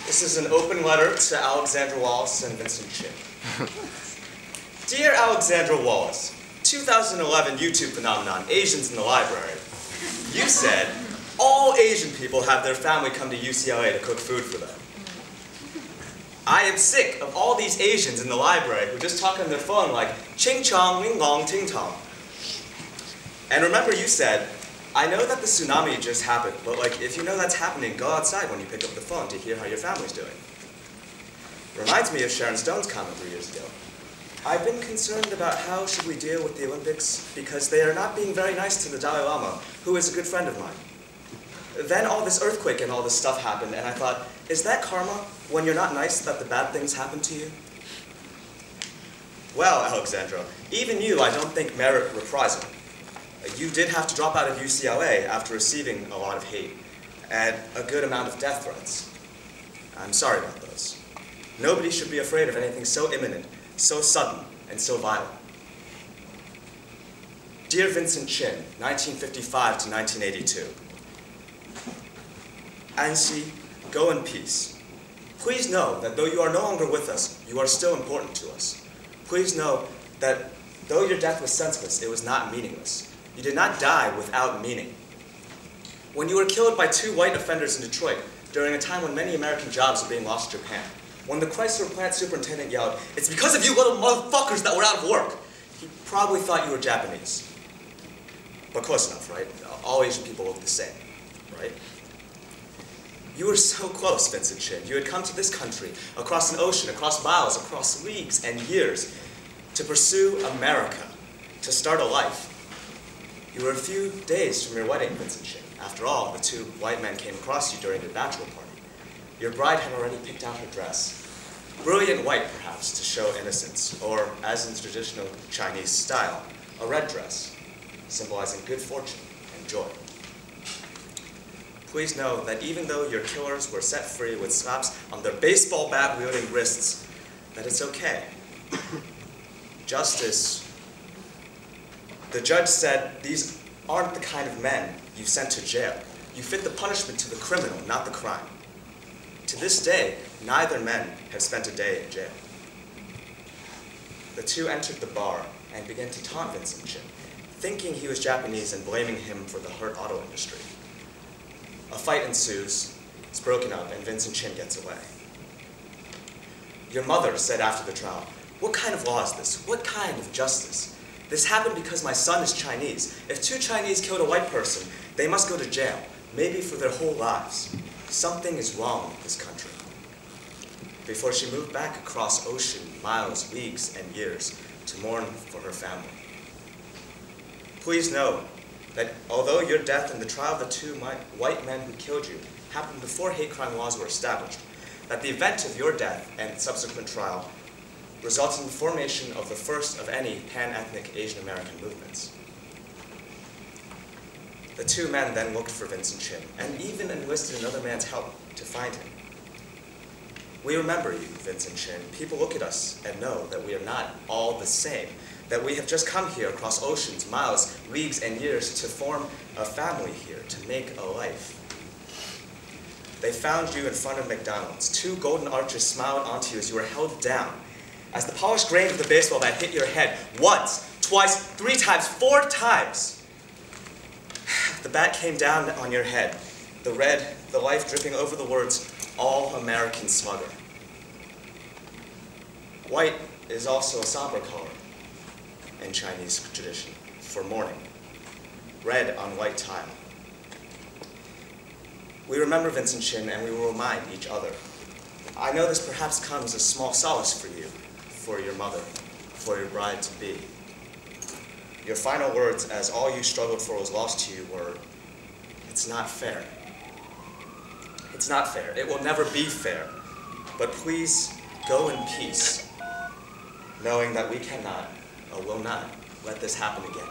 This is an open letter to Alexandra Wallace and Vincent Chin. Dear Alexandra Wallace, 2011 YouTube phenomenon, Asians in the library. You said, all Asian people have their family come to UCLA to cook food for them. I am sick of all these Asians in the library who just talk on their phone like, ching chong, ling long, ting tong. And remember you said, I know that the tsunami just happened, but like, if you know that's happening, go outside when you pick up the phone to hear how your family's doing. Reminds me of Sharon Stone's comment 3 years ago. I've been concerned about how should we deal with the Olympics because they are not being very nice to the Dalai Lama, who is a good friend of mine. Then all this earthquake and all this stuff happened, and I thought, is that karma when you're not nice that the bad things happen to you? Well, Alexandra, even you I don't think merit reprisal. You did have to drop out of UCLA after receiving a lot of hate and a good amount of death threats. I'm sorry about those. Nobody should be afraid of anything so imminent, so sudden, and so violent. Dear Vincent Chin, 1955 to 1982. Anxi, go in peace. Please know that though you are no longer with us, you are still important to us. Please know that though your death was senseless, it was not meaningless. You did not die without meaning. When you were killed by 2 white offenders in Detroit during a time when many American jobs were being lost to Japan, when the Chrysler plant superintendent yelled, "It's because of you little motherfuckers that we're out of work," he probably thought you were Japanese. But close enough, right? All Asian people look the same, right? You were so close, Vincent Chin. You had come to this country, across an ocean, across miles, across leagues and years, to pursue America, to start a life. You were a few days from your wedding, Vincent Chin. After all, the 2 white men came across you during your bachelor party. Your bride had already picked out her dress. Brilliant white, perhaps, to show innocence, or, as in traditional Chinese style, a red dress, symbolizing good fortune and joy. Please know that even though your killers were set free with slaps on their baseball bat-wielding wrists, that it's okay. Justice. The judge said, these aren't the kind of men you sent to jail. You fit the punishment to the criminal, not the crime. To this day, neither men have spent a day in jail. The 2 entered the bar and began to taunt Vincent Chin, thinking he was Japanese and blaming him for the hurt auto industry. A fight ensues, it's broken up, and Vincent Chin gets away. Your mother said after the trial, "What kind of law is this? What kind of justice? This happened because my son is Chinese. If 2 Chinese killed a white person, they must go to jail, maybe for their whole lives. Something is wrong with this country." Before she moved back across ocean, miles, leagues, and years to mourn for her family. Please know that although your death and the trial of the 2 white men who killed you happened before hate crime laws were established, that the event of your death and subsequent trial resulted in the formation of the first of any pan-ethnic Asian American movements. The 2 men then looked for Vincent Chin and even enlisted another man's help to find him. We remember you, Vincent Chin. People look at us and know that we are not all the same, that we have just come here across oceans, miles, leagues, and years to form a family here, to make a life. They found you in front of McDonald's. 2 golden arches smiled onto you as you were held down, as the polished grain of the baseball bat hit your head once, twice, 3 times, 4 times. The bat came down on your head, the red, the life dripping over the words, "All American Slugger." White is also a somber color in Chinese tradition for mourning. Red on white tile. We remember Vincent Chin and we will remind each other. I know this perhaps comes as small solace for you, for your mother, for your bride-to-be. Your final words, as all you struggled for was lost to you, were, "It's not fair." It's not fair. It will never be fair. But please go in peace, knowing that we cannot, or will not, let this happen again.